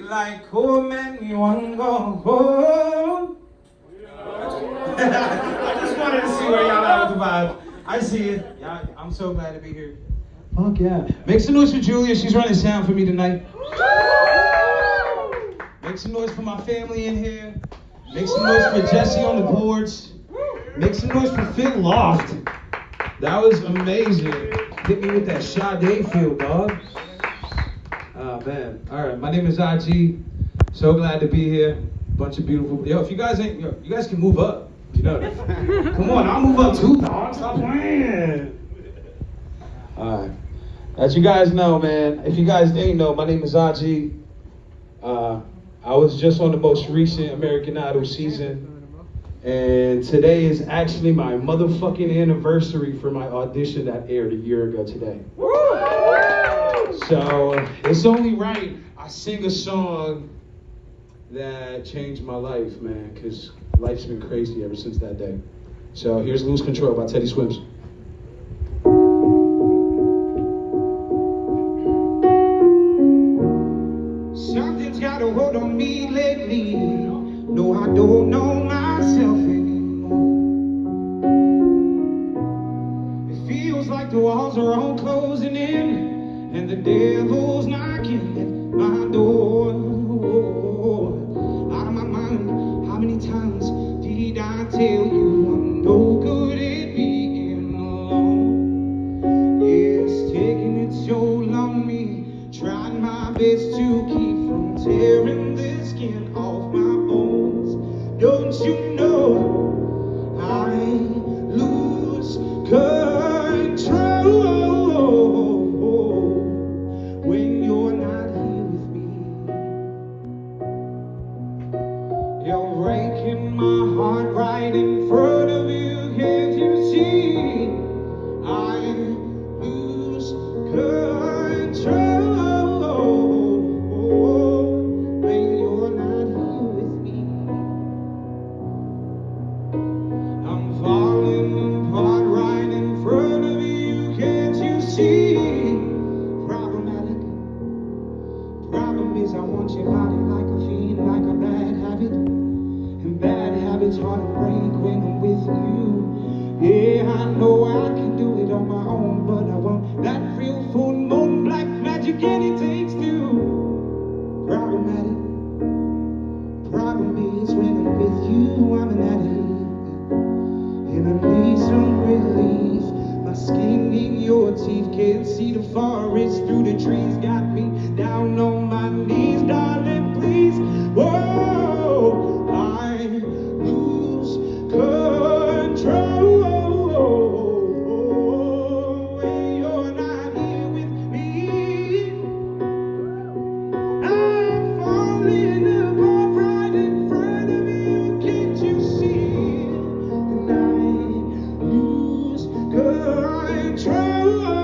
Like home and you wanna go home. I just wanted to see where y'all at with the vibe. I see it. Y'all, I'm so glad to be here. Fuck yeah. Make some noise for Julia. She's running sound for me tonight. Make some noise for my family in here. Make some noise for Jesse on the boards. Make some noise for Phil Loft. That was amazing. Hit me with that Sade feel, dog. Oh man. Alright, my name is Ajii. So glad to be here. Bunch of beautiful. Yo, if you guys ain't, you guys can move up. You know that. Come on, I'll move up too, dog. Stop playing. Alright. As you guys know, man, if you guys didn't know, my name is Ajii. I was just on the most recent American Idol season. And today is actually my motherfucking anniversary for my audition that aired a year ago today. So it's only right I sing a song that changed my life, man, because life's been crazy ever since that day. So here's Lose Control by Teddy Swims. Something's got a hold on me lately. No, I don't know myself anymore. It feels like the walls are all closing in, and the devil's knocking at my door. Out of my mind, how many times did I tell you I'm no good at being alone? Yeah, it's taking its toll on me, trying my best to keep from tearing the skin off my bones. Don't you know I lose control when you're not here with me? You're breaking my heart right in front of you. Can't you see I lose control when you're not here with me? I'm falling apart right in front of you. Can't you see? Problematic. Problem is I want your body like a fiend, like a bad habit. And bad habits hard to break when I'm with you. Yeah, I know I can do it on my own, but I want that real full moon, black magic, and it takes two. Problematic. Problem is when I'm with you, I'm an addict. And I need some relief. My skin in your teeth, can't see the forest through the trees. Got me down on my knees, darling, please. Whoa, I lose control when you're not here with me. I'm falling apart right in front of you. Can't you see? And I lose control